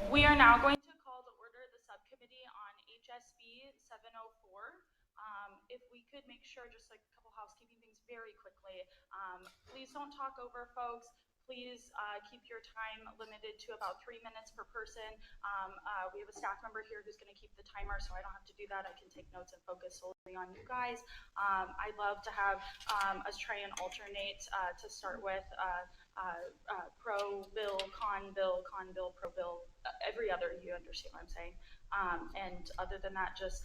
We are now going to call to order the subcommittee on HSB 704. If we could make sure, just like a couple housekeeping things very quickly, please don't talk over folks. Please keep your time limited to about 3 minutes per person. We have a staff member here who's going to keep the timer, so I don't have to do that. I can take notes and focus solely on you guys. I'd love to have us try and alternate to start with pro bill, con bill, pro bill, every other, you understand what I'm saying. And other than that, just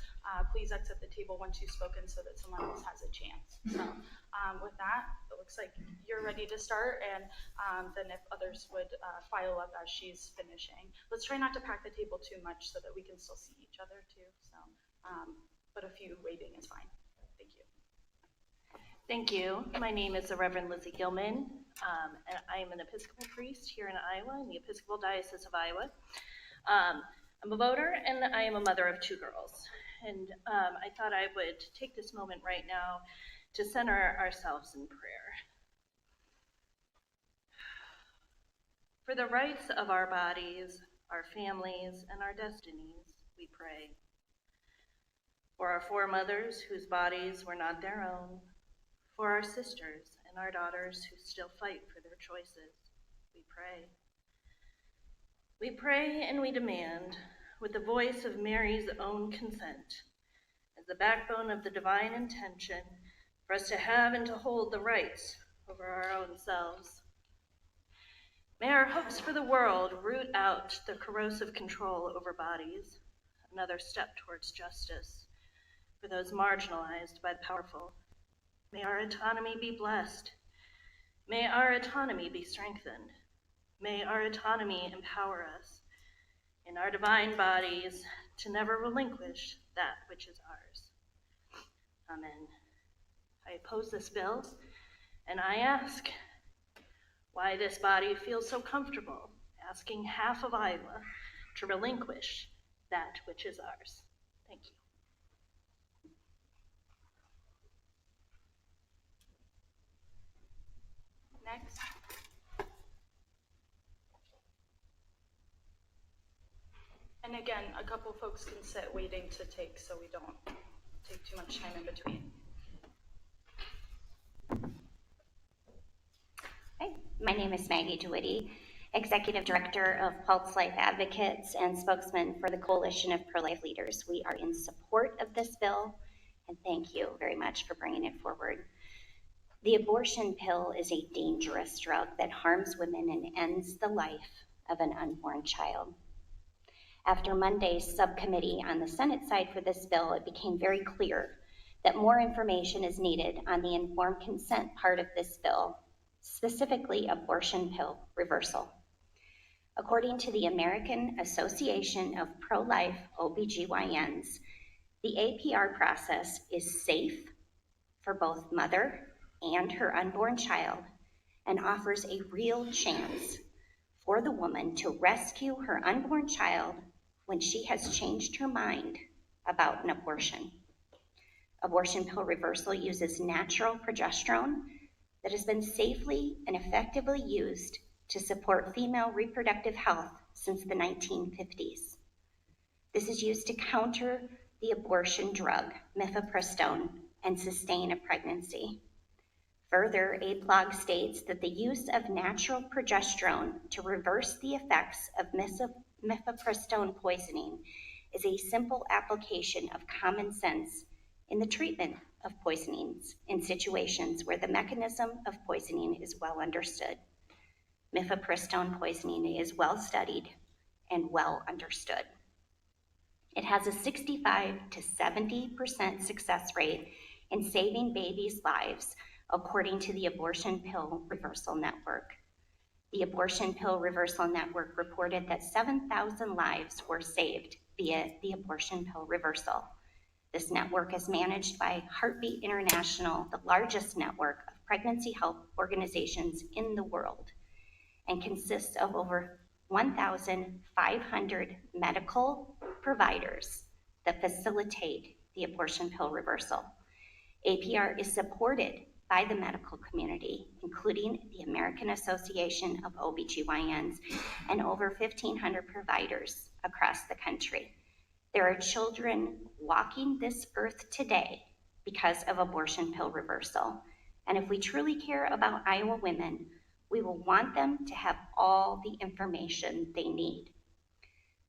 please exit the table once you've spoken so that someone else has a chance. So with that, it looks like you're ready to start, and then if others would file up as she's finishing. Let's try not to pack the table too much so that we can still see each other too. So, but a few waving is fine. Thank you. Thank you. My name is the Reverend Lizzie Gilman, and I am an Episcopal priest here in Iowa, in the Episcopal Diocese of Iowa. I'm a voter, and I am a mother of 2 girls. And I thought I would take this moment right now to center ourselves in prayer. For the rights of our bodies, our families, and our destinies, we pray. For our foremothers whose bodies were not their own, for our sisters and our daughters who still fight for their choices, we pray. We pray and we demand, with the voice of Mary's own consent, as the backbone of the divine intention, for us to have and to hold the rights over our own selves. May our hopes for the world root out the corrosive control over bodies, another step towards justice for those marginalized by the powerful. May our autonomy be blessed. May our autonomy be strengthened. May our autonomy empower us in our divine bodies to never relinquish that which is ours. Amen. I oppose this bill, and I ask why this body feels so comfortable asking half of Iowa to relinquish that which is ours. Thank you. Next. And again, a couple folks can sit waiting to take so we don't take too much time in between. Hi, my name is Maggie DeWitty, Executive Director of Pulse Life Advocates and spokesman for the Coalition of Pro-Life Leaders. We are in support of this bill, and thank you very much for bringing it forward. The abortion pill is a dangerous drug that harms women and ends the life of an unborn child. After Monday's subcommittee on the Senate side for this bill, it became very clear that more information is needed on the informed consent part of this bill, specifically abortion pill reversal. According to the American Association of Pro-Life OBGYNs, the APR process is safe for both mother and her unborn child and offers a real chance for the woman to rescue her unborn child when she has changed her mind about an abortion. Abortion pill reversal uses natural progesterone that has been safely and effectively used to support female reproductive health since the 1950s. This is used to counter the abortion drug, mifepristone, and sustain a pregnancy. Further, APLOG states that the use of natural progesterone to reverse the effects of mifepristone poisoning is a simple application of common sense in the treatment of poisonings in situations where the mechanism of poisoning is well understood. Mifepristone poisoning is well studied and well understood. It has a 65 to 70% success rate in saving babies' lives, according to the Abortion Pill Reversal Network. The Abortion Pill Reversal Network reported that 7,000 lives were saved via the abortion pill reversal. This network is managed by Heartbeat International, the largest network of pregnancy health organizations in the world, and consists of over 1,500 medical providers that facilitate the abortion pill reversal. APR is supported by the medical community, including the American Association of OBGYNs and over 1,500 providers across the country. There are children walking this earth today because of abortion pill reversal. And if we truly care about Iowa women, we will want them to have all the information they need.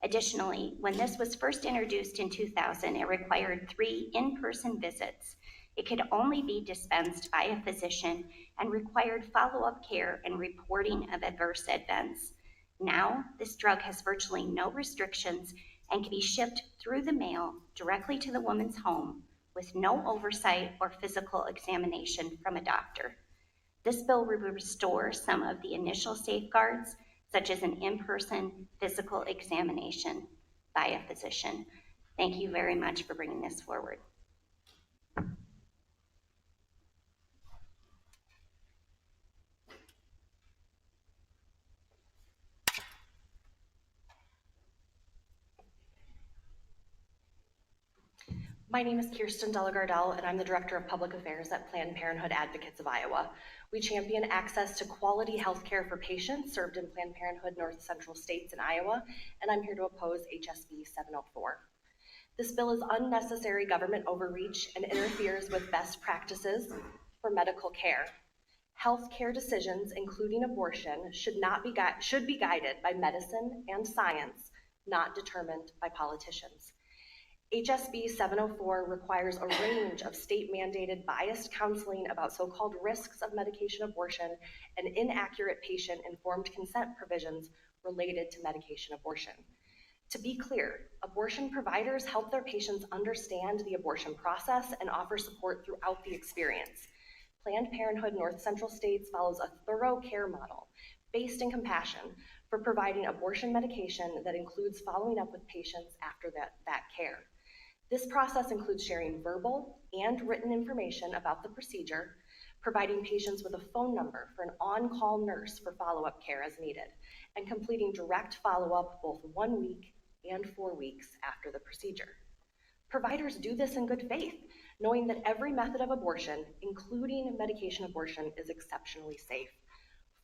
Additionally, when this was first introduced in 2000, it required 3 in-person visits. It could only be dispensed by a physician and required follow-up care and reporting of adverse events. Now, this drug has virtually no restrictions and can be shipped through the mail directly to the woman's home with no oversight or physical examination from a doctor. This bill will restore some of the initial safeguards, such as an in-person physical examination by a physician. Thank you very much for bringing this forward. My name is Kirsten Delagardelle, and I'm the Director of Public Affairs at Planned Parenthood Advocates of Iowa. We champion access to quality health care for patients served in Planned Parenthood North Central states in Iowa, and I'm here to oppose HSB 704. This bill is unnecessary government overreach and interferes with best practices for medical care. Health care decisions, including abortion, should be guided by medicine and science, not determined by politicians. HSB 704 requires a range of state-mandated biased counseling about so-called risks of medication abortion and inaccurate patient-informed consent provisions related to medication abortion. To be clear, abortion providers help their patients understand the abortion process and offer support throughout the experience. Planned Parenthood North Central states follows a thorough care model based in compassion for providing abortion medication that includes following up with patients after that care. This process includes sharing verbal and written information about the procedure, providing patients with a phone number for an on-call nurse for follow-up care as needed, and completing direct follow-up both 1 week and 4 weeks after the procedure. Providers do this in good faith, knowing that every method of abortion, including medication abortion, is exceptionally safe,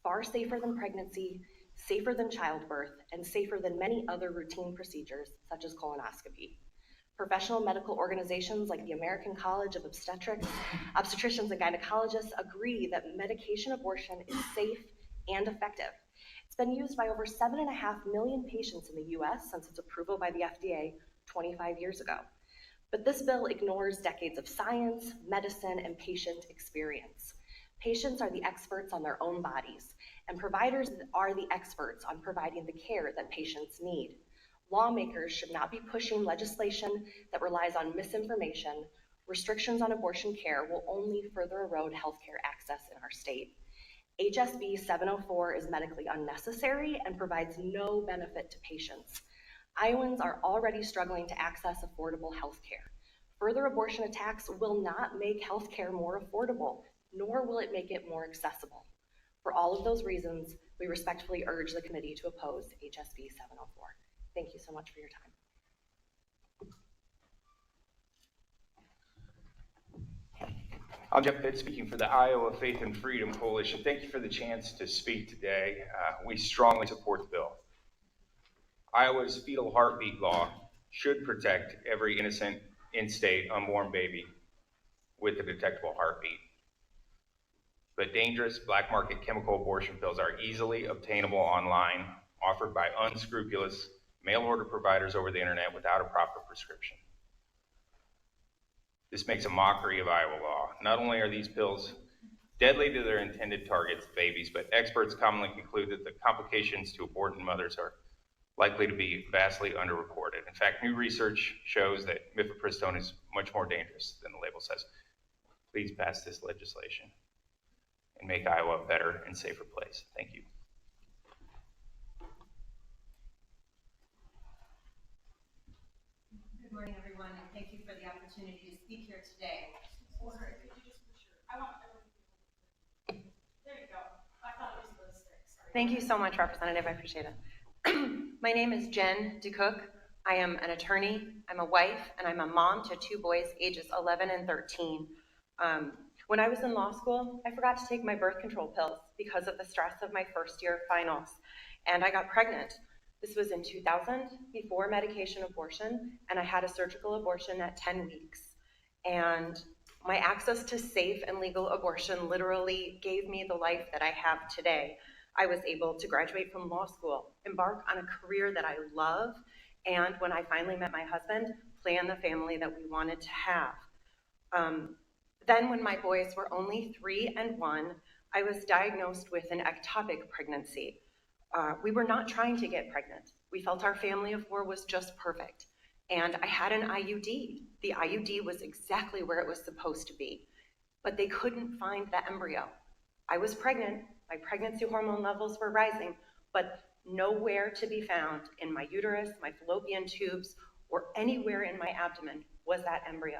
far safer than pregnancy, safer than childbirth, and safer than many other routine procedures such as colonoscopy. Professional medical organizations like the American College of Obstetricians and Gynecologists agree that medication abortion is safe and effective. It's been used by over 7.5 million patients in the US since its approval by the FDA 25 years ago. But this bill ignores decades of science, medicine, and patient experience. Patients are the experts on their own bodies, and providers are the experts on providing the care that patients need. Lawmakers should not be pushing legislation that relies on misinformation. Restrictions on abortion care will only further erode healthcare access in our state. HSB 704 is medically unnecessary and provides no benefit to patients. Iowans are already struggling to access affordable healthcare. Further abortion attacks will not make healthcare more affordable, nor will it make it more accessible. For all of those reasons, we respectfully urge the committee to oppose HSB 704. Thank you so much for your time. I'm Jeff Pitt, speaking for the Iowa Faith and Freedom Coalition. Thank you for the chance to speak today. We strongly support the bill. Iowa's fetal heartbeat law should protect every innocent, in-state, unborn baby with a detectable heartbeat. But dangerous black market chemical abortion pills are easily obtainable online, offered by unscrupulous mail-order providers over the internet without a proper prescription. This makes a mockery of Iowa law. Not only are these pills deadly to their intended targets, babies, but experts commonly conclude that the complications to aborting mothers are likely to be vastly underreported. In fact, new research shows that mifepristone is much more dangerous than the label says. Please pass this legislation and make Iowa a better and safer place. Thank you. Good morning, everyone, and thank you for the opportunity to speak here today. Order, if you just push your, I want everyone. There you go. I thought it was those sticks. Sorry. Thank you so much, Representative. I appreciate it. My name is Jen DeCook. I am an attorney, I'm a wife, and I'm a mom to 2 boys, ages 11 and 13. When I was in law school, I forgot to take my birth control pills because of the stress of my first year of finals, and I got pregnant. This was in 2000, before medication abortion, and I had a surgical abortion at 10 weeks. And my access to safe and legal abortion literally gave me the life that I have today. I was able to graduate from law school, embark on a career that I love, and when I finally met my husband, plan the family that we wanted to have. Then when my boys were only 3 and 1, I was diagnosed with an ectopic pregnancy. We were not trying to get pregnant. We felt our family of 4 was just perfect. And I had an IUD. The IUD was exactly where it was supposed to be, but they couldn't find the embryo. I was pregnant, my pregnancy hormone levels were rising, but nowhere to be found in my uterus, my fallopian tubes, or anywhere in my abdomen was that embryo.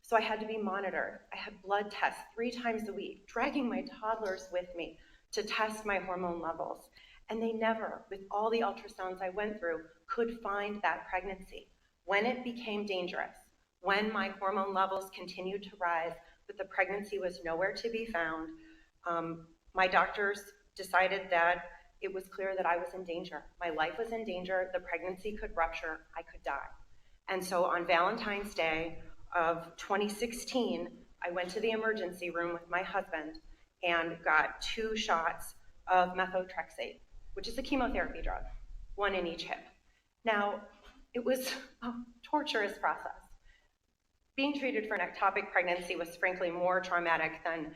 So I had to be monitored. I had blood tests 3 times a week, dragging my toddlers with me to test my hormone levels. And they never, with all the ultrasounds I went through, could find that pregnancy. When it became dangerous, when my hormone levels continued to rise, but the pregnancy was nowhere to be found, my doctors decided that it was clear that I was in danger. My life was in danger, the pregnancy could rupture, I could die. And so on Valentine's Day of 2016, I went to the emergency room with my husband and got 2 shots of methotrexate, which is a chemotherapy drug, 1 in each hip. Now, it was a torturous process. Being treated for an ectopic pregnancy was frankly more traumatic than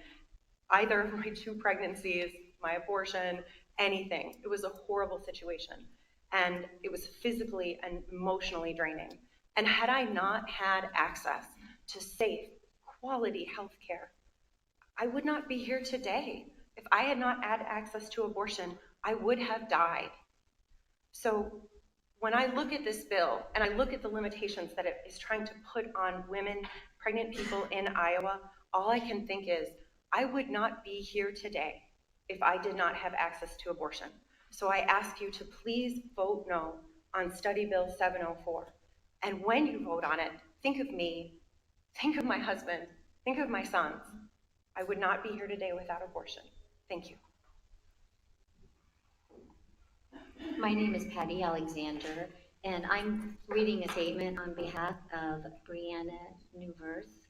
either of my 2 pregnancies, my abortion, anything. It was a horrible situation. And it was physically and emotionally draining. And had I not had access to safe, quality health care, I would not be here today. If I had not had access to abortion, I would have died. So when I look at this bill and I look at the limitations that it is trying to put on women, pregnant people in Iowa, all I can think is, I would not be here today if I did not have access to abortion. So I ask you to please vote no on Study Bill 704. And when you vote on it, think of me, think of my husband, think of my sons. I would not be here today without abortion. Thank you. My name is Patty Alexander, and I'm reading a statement on behalf of Brianna Newverth.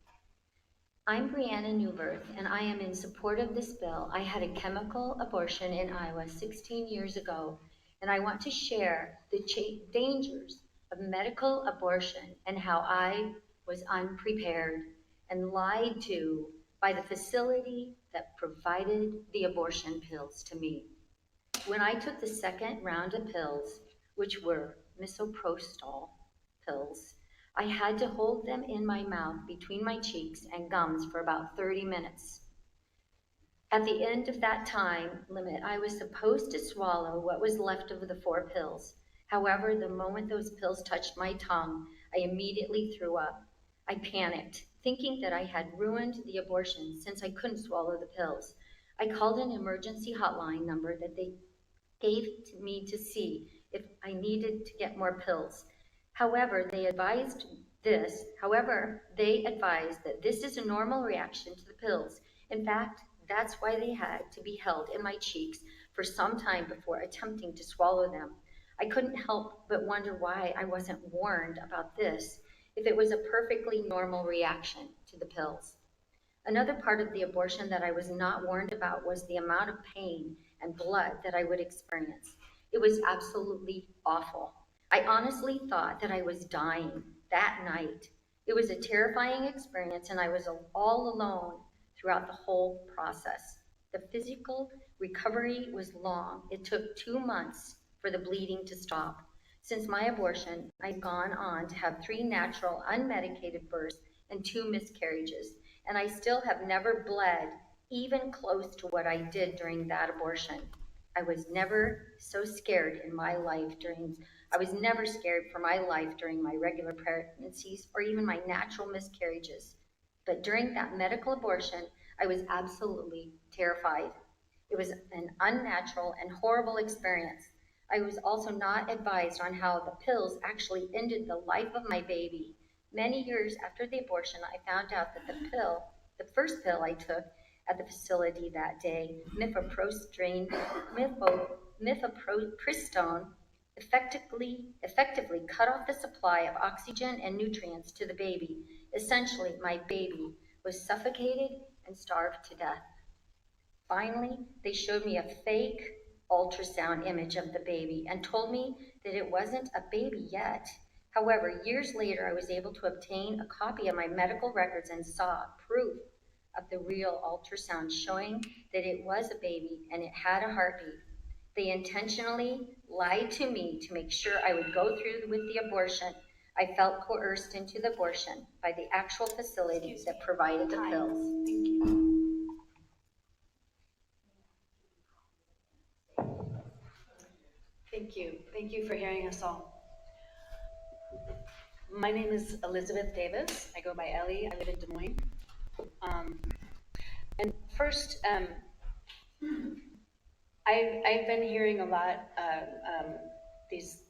I'm Brianna Newverth, and I am in support of this bill. I had a chemical abortion in Iowa 16 years ago, and I want to share the dangers of medical abortion and how I was unprepared and lied to by the facility that provided the abortion pills to me. When I took the second round of pills, which were misoprostol pills, I had to hold them in my mouth between my cheeks and gums for about 30 minutes. At the end of that time limit, I was supposed to swallow what was left of the 4 pills. However, the moment those pills touched my tongue, I immediately threw up. I panicked, thinking that I had ruined the abortion since I couldn't swallow the pills. I called an emergency hotline number that they gave to me to see if I needed to get more pills. However, they advised that this is a normal reaction to the pills. In fact, that's why they had to be held in my cheeks for some time before attempting to swallow them. I couldn't help but wonder why I wasn't warned about this, if it was a perfectly normal reaction to the pills. Another part of the abortion that I was not warned about was the amount of pain and blood that I would experience. It was absolutely awful. I honestly thought that I was dying that night. It was a terrifying experience, and I was all alone throughout the whole process. The physical recovery was long. It took 2 months for the bleeding to stop. Since my abortion, I've gone on to have 3 natural, unmedicated births and 2 miscarriages, and I still have never bled even close to what I did during that abortion. I was never so scared in my life I was never scared for my life during my regular pregnancies or even my natural miscarriages. But during that medical abortion, I was absolutely terrified. It was an unnatural and horrible experience. I was also not advised on how the pills actually ended the life of my baby. Many years after the abortion, I found out that the pill The first pill I took at the facility that day, mifepristone, effectively cut off the supply of oxygen and nutrients to the baby. Essentially, my baby was suffocated and starved to death. Finally, they showed me a fake ultrasound image of the baby and told me that it wasn't a baby yet. However, years later, I was able to obtain a copy of my medical records and saw proof of the real ultrasound showing that it was a baby and it had a heartbeat. They intentionally lied to me to make sure I would go through with the abortion. I felt coerced into the abortion by the actual facility that provided the pills. Thank you. Thank you. Thank you for hearing us all. My name is Elizabeth Davis. I go by Ellie. I live in Des Moines. And first, I've been hearing a lot these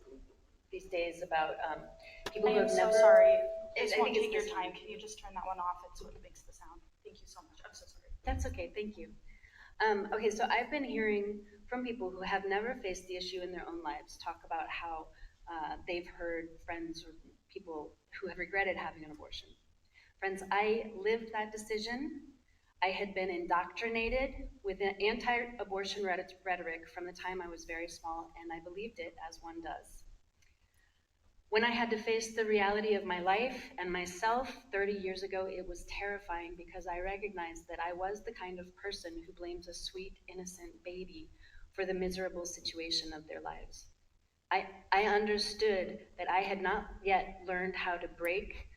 days about people I who am have so never. sorry. I Please think won't it's take your this time. one. Can you just turn that one off? It's what makes the sound. Thank you so much. I'm so sorry. That's okay. Thank you. Okay, so I've been hearing from people who have never faced the issue in their own lives talk about how they've heard friends or people who have regretted having an abortion. Friends, I lived that decision. I had been indoctrinated with an anti-abortion rhetoric from the time I was very small, and I believed it as one does. When I had to face the reality of my life and myself 30 years ago, it was terrifying because I recognized that I was the kind of person who blames a sweet, innocent baby for the miserable situation of their lives. I understood that I had not yet learned how to break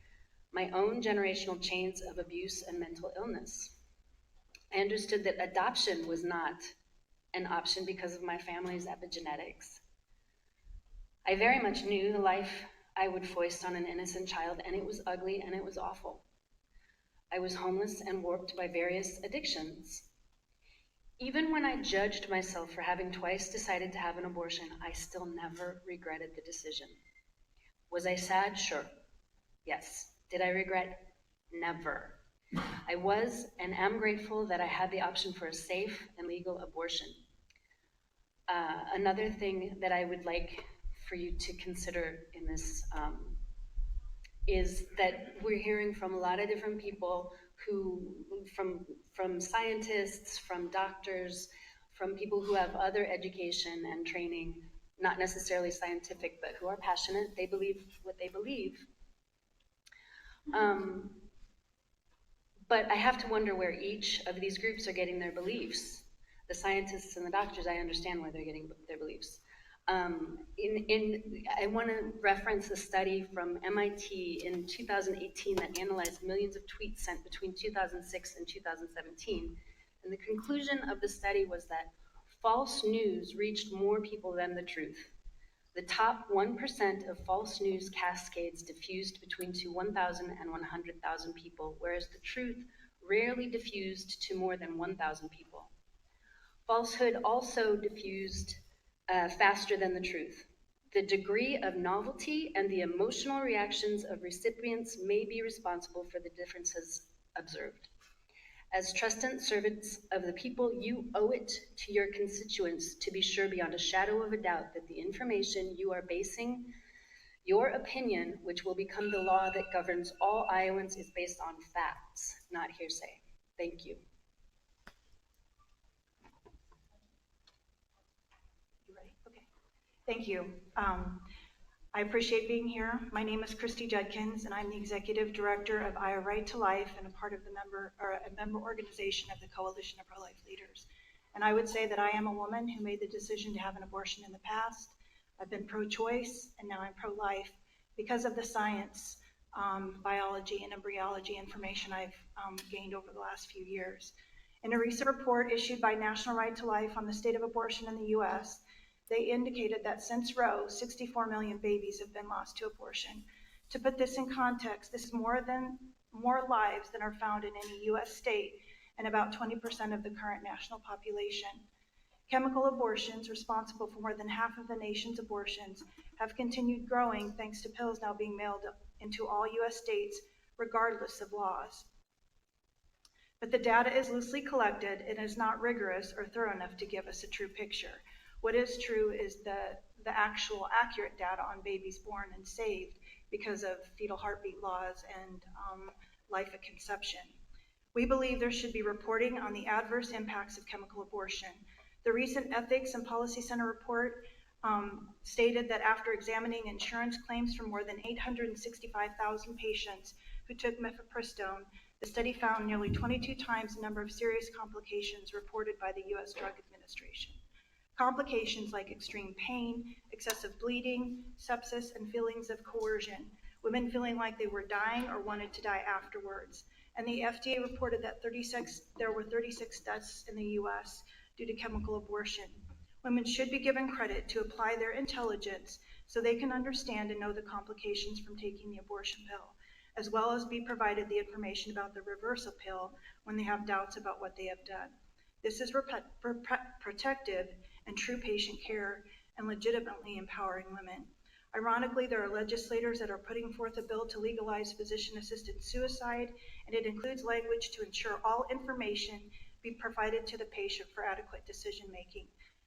my own generational chains of abuse and mental illness. I understood that adoption was not an option because of my family's epigenetics. I very much knew the life I would foist on an innocent child, and it was ugly and it was awful. I was homeless and warped by various addictions. Even when I judged myself for having twice decided to have an abortion, I still never regretted the decision. Was I sad? Sure. Yes. Did I regret? Never. I was and am grateful that I had the option for a safe and legal abortion. Another thing that I would like for you to consider in this is that we're hearing from a lot of different people who, from scientists, from doctors, from people who have other education and training, not necessarily scientific, but who are passionate. They believe what they believe. But I have to wonder where each of these groups are getting their beliefs. The scientists and the doctors, I understand where they're getting their beliefs. I want to reference a study from MIT in 2018 that analyzed millions of tweets sent between 2006 and 2017. And the conclusion of the study was that false news reached more people than the truth. The top 1% of false news cascades diffused between 1,000 and 100,000 people, whereas the truth rarely diffused to more than 1,000 people. Falsehood also diffused faster than the truth. The degree of novelty and the emotional reactions of recipients may be responsible for the differences observed. As trusted servants of the people, you owe it to your constituents to be sure beyond a shadow of a doubt that the information you are basing your opinion, which will become the law that governs all Iowans, is based on facts, not hearsay. Thank you. Thank you. I appreciate being here. My name is Christy Judkins, and I'm the Executive Director of Iowa Right to Life and a part of a member organization of the Coalition of Pro-Life Leaders. And I would say that I am a woman who made the decision to have an abortion in the past. I've been pro-choice, and now I'm pro-life because of the science, biology, and embryology information I've gained over the last few years. In a recent report issued by National Right to Life on the state of abortion in the U.S., they indicated that since Roe, 64 million babies have been lost to abortion. To put this in context, this is more lives than are found in any U.S. state and about 20% of the current national population. Chemical abortions, responsible for more than half of the nation's abortions, have continued growing thanks to pills now being mailed into all U.S. states, regardless of laws. But the data is loosely collected and is not rigorous or thorough enough to give us a true picture. What is true is the actual accurate data on babies born and saved because of fetal heartbeat laws and life at conception. We believe there should be reporting on the adverse impacts of chemical abortion. The recent Ethics and Policy Center report stated that after examining insurance claims from more than 865,000 patients who took mifepristone, the study found nearly 22 times the number of serious complications reported by the U.S. Drug Administration. Complications like extreme pain, excessive bleeding, sepsis, and feelings of coercion, women feeling like they were dying or wanted to die afterwards. And the FDA reported that there were 36 deaths in the U.S. due to chemical abortion. Women should be given credit to apply their intelligence so they can understand and know the complications from taking the abortion pill, as well as be provided the information about the reversal pill when they have doubts about what they have done. This is protective and true patient care and legitimately empowering women. Ironically, there are legislators that are putting forth a bill to legalize physician-assisted suicide, and it includes language to ensure all information be provided to the patient for adequate decision-making.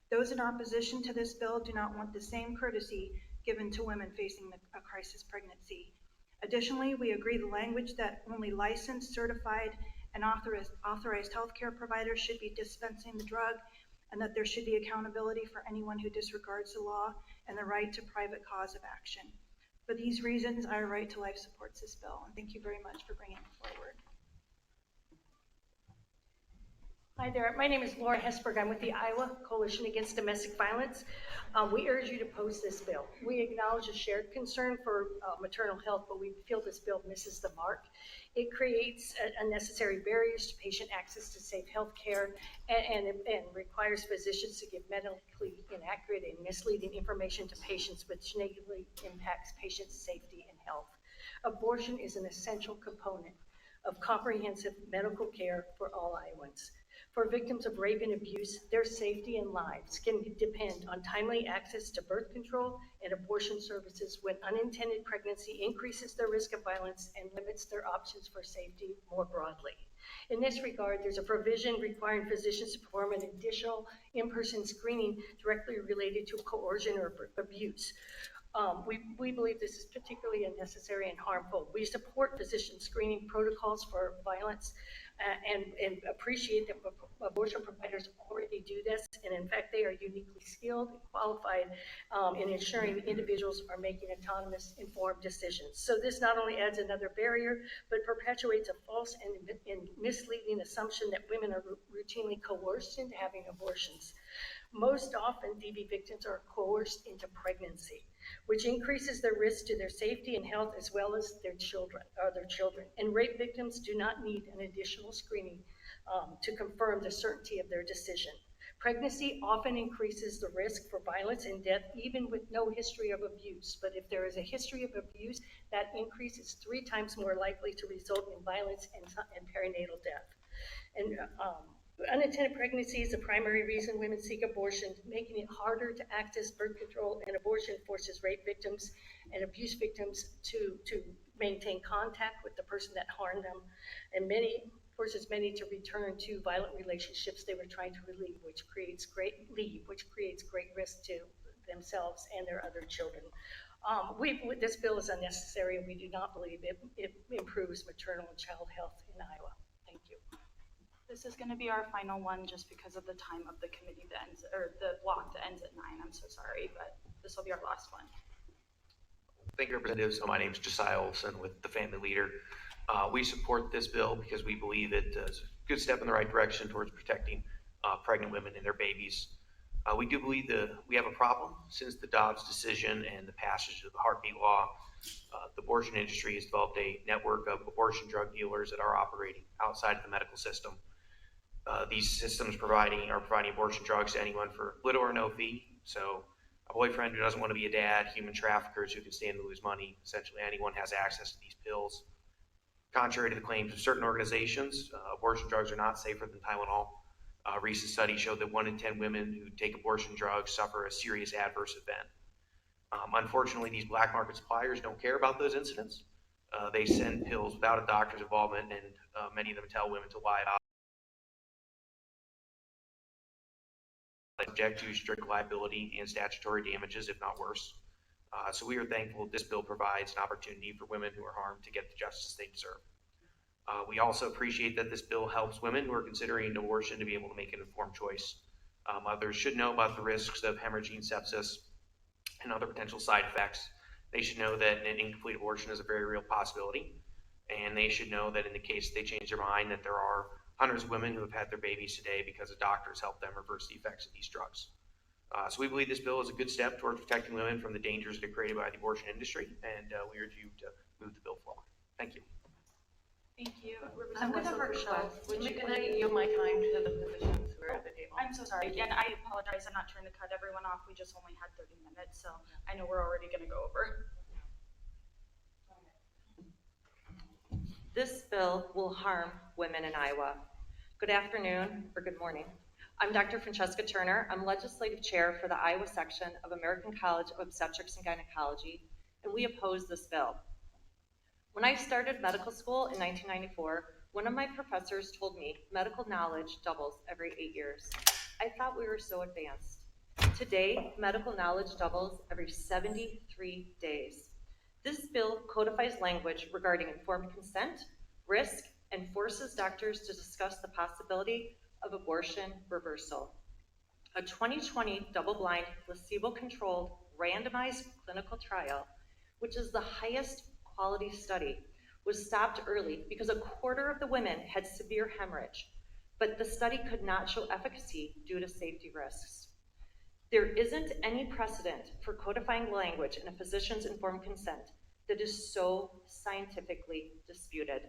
Those in opposition to this bill do not want the same courtesy given to women facing a crisis pregnancy. Additionally, we agree the language that only licensed, certified, and authorized healthcare providers should be dispensing the drug, and that there should be accountability for anyone who disregards the law and the right to private cause of action. For these reasons, Our Right to Life supports this bill, and thank you very much for bringing it forward. Hi there, my name is Laura Hesberg. I'm with the Iowa Coalition Against Domestic Violence. We urge you to oppose this bill. We acknowledge a shared concern for maternal health, but we feel this bill misses the mark. It creates unnecessary barriers to patient access to safe health care and requires physicians to give medically inaccurate and misleading information to patients, which negatively impacts patients' safety and health. Abortion is an essential component of comprehensive medical care for all Iowans. For victims of rape and abuse, their safety and lives can depend on timely access to birth control and abortion services when unintended pregnancy increases their risk of violence and limits their options for safety more broadly. In this regard, there's a provision requiring physicians to perform an additional in-person screening directly related to coercion or abuse. We believe this is particularly unnecessary and harmful. We support physician screening protocols for violence and appreciate that abortion providers already do this, and in fact they are uniquely skilled and qualified in ensuring individuals are making autonomous, informed decisions. So this not only adds another barrier, but perpetuates a false and misleading assumption that women are routinely coerced into having abortions. Most often, DV victims are coerced into pregnancy, which increases their risk to their safety and health as well as their children. And rape victims do not need an additional screening to confirm the certainty of their decision. Pregnancy often increases the risk for violence and death, even with no history of abuse. But if there is a history of abuse, that increase is 3 times more likely to result in violence and perinatal death. And unintended pregnancy is the primary reason women seek abortion, making it harder to access birth control, and abortion forces rape victims and abuse victims to maintain contact with the person that harmed them, and forces many to return to violent relationships they were trying to leave, which creates great risk to themselves and their other children. This bill is unnecessary, and we do not believe it improves maternal and child health in Iowa. Thank you. This is going to be our final one just because of the time of the committee that ends, or the block that ends at 9. I'm so sorry, but this will be our last one. Thank you, Representatives. My name is Josiah Olson with the Family Leader. We support this bill because we believe it is a good step in the right direction towards protecting pregnant women and their babies. We do believe that we have a problem since the Dobbs decision and the passage of the heartbeat law. The abortion industry has developed a network of abortion drug dealers that are operating outside of the medical system. These systems are providing abortion drugs to anyone for little or no fee. So a boyfriend who doesn't want to be a dad, human traffickers who can stand to lose money, essentially anyone has access to these pills. Contrary to the claims of certain organizations, abortion drugs are not safer than Tylenol. Recent studies show that 1 in 10 women who take abortion drugs suffer a serious adverse event. Unfortunately, these black market suppliers don't care about those incidents. They send pills without a doctor's involvement, and many of them tell women to lie about it, subject to strict liability and statutory damages, if not worse. So we are thankful this bill provides an opportunity for women who are harmed to get the justice they deserve. We also appreciate that this bill helps women who are considering abortion to be able to make an informed choice. Mothers should know about the risks of hemorrhaging sepsis and other potential side effects. They should know that an incomplete abortion is a very real possibility. And they should know that in the case they change their mind, that there are hundreds of women who have had their babies today because the doctors helped them reverse the effects of these drugs. So we believe this bill is a good step towards protecting women from the dangers that are created by the abortion industry, and we urge you to move the bill forward. Thank you. Thank you. I'm Representative gonna Rochelle, request, can I yield my time to the physicians who are at the table? I'm so sorry, and I apologize, I'm not trying to cut everyone off, we just only had 30 minutes, so I know we're already gonna go over. This bill will harm women in Iowa. Good afternoon, or good morning. I'm Dr. Francesca Turner. I'm legislative chair for the Iowa section of American College of Obstetrics and Gynecology, and we oppose this bill. When I started medical school in 1994, one of my professors told me medical knowledge doubles every 8 years. I thought we were so advanced. Today, medical knowledge doubles every 73 days. This bill codifies language regarding informed consent, risk, and forces doctors to discuss the possibility of abortion reversal. A 2020 double-blind, placebo-controlled, randomized clinical trial, which is the highest quality study, was stopped early because a quarter of the women had severe hemorrhage, but the study could not show efficacy due to safety risks. There isn't any precedent for codifying language in a physician's informed consent that is so scientifically disputed.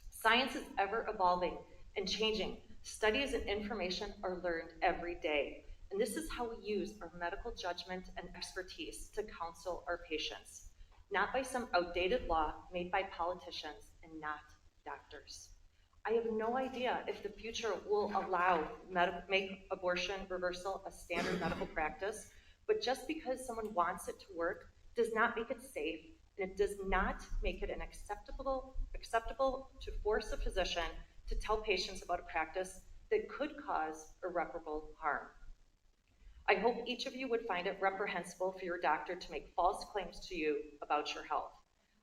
Science is ever evolving and changing. Studies and information are learned every day. And this is how we use our medical judgment and expertise to counsel our patients, not by some outdated law made by politicians and not doctors. I have no idea if the future will allow make abortion reversal a standard medical practice, but just because someone wants it to work does not make it safe, and it does not make it an acceptable to force a physician to tell patients about a practice that could cause irreparable harm. I hope each of you would find it reprehensible for your doctor to make false claims to you about your health.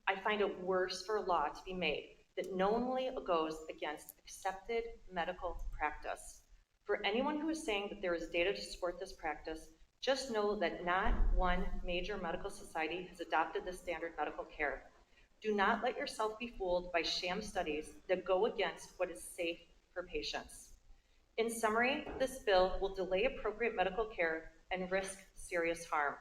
I find it worse for a law to be made that knowingly goes against accepted medical practice. For anyone who is saying that there is data to support this practice, just know that not one major medical society has adopted this standard medical care. Do not let yourself be fooled by sham studies that go against what is safe for patients. In summary, this bill will delay appropriate medical care and risk serious harm.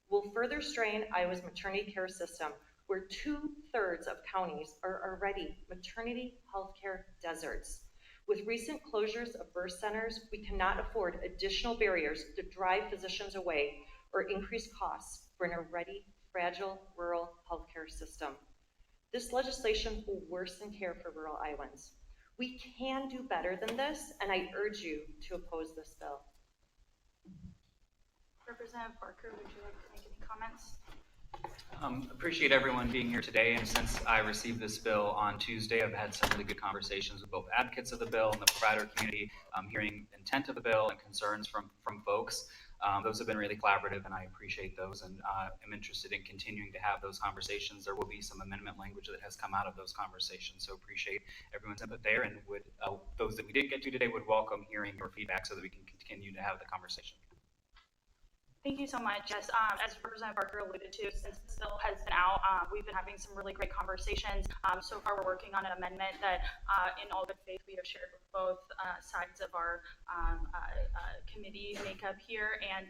Will further strain Iowa's maternity care system, where 2/3 of counties are already maternity health care deserts. With recent closures of birth centers, we cannot afford additional barriers to drive physicians away or increase costs for an already fragile rural healthcare system. This legislation will worsen care for rural Iowans. We can do better than this, and I urge you to oppose this bill. Representative Barker, would you like to make any comments? Appreciate everyone being here today, and since I received this bill on Tuesday, I've had some really good conversations with both advocates of the bill and the provider community, hearing intent of the bill and concerns from folks. Those have been really collaborative, and I appreciate those, and am interested in continuing to have those conversations. There will be some amendment language that has come out of those conversations, so appreciate everyone's input there, and would those that we didn't get to today would welcome hearing your feedback so that we can continue to have the conversation. Thank you so much. Yes, as Representative Barker alluded to, since this bill has been out, we've been having some really great conversations. So far, we're working on an amendment that, in all good faith, we have shared with both sides of our committee makeup here. And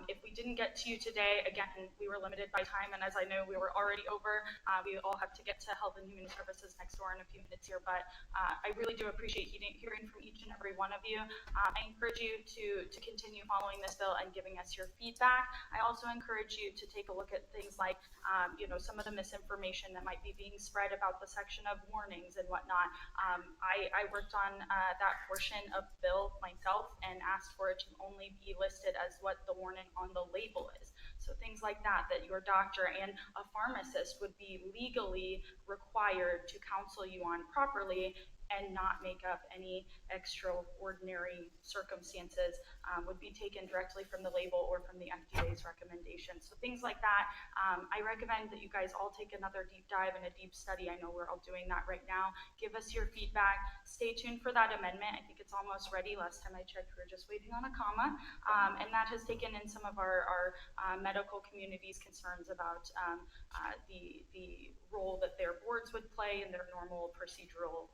if we didn't get to you today, again, we were limited by time, and as I know we were already over, we all have to get to Health and Human Services next door in a few minutes here. But I really do appreciate hearing from each and every every one of you. I encourage you to continue following this bill and giving us your feedback. I also encourage you to take a look at things like, some of the misinformation that might be being spread about the section of warnings and whatnot. I worked on that portion of the bill myself and asked for it to only be listed as what the warning on the label is. So things like that your doctor and a pharmacist would be legally required to counsel you on properly and not make up any extraordinary circumstances would be taken directly from the label or from the FDA's recommendations. So things like that, I recommend that you guys all take another deep dive and a deep study. I know we're all doing that right now. Give us your feedback. Stay tuned for that amendment. I think it's almost ready. Last time I checked, we were just waiting on a comma. And that has taken in some of our medical community's concerns about the role that their boards would play in their normal procedural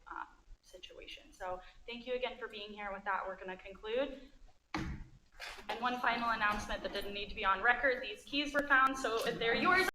situation. So thank you again for being here. With that, we're going to conclude. And one final announcement that didn't need to be on record. These keys were found, so they're yours.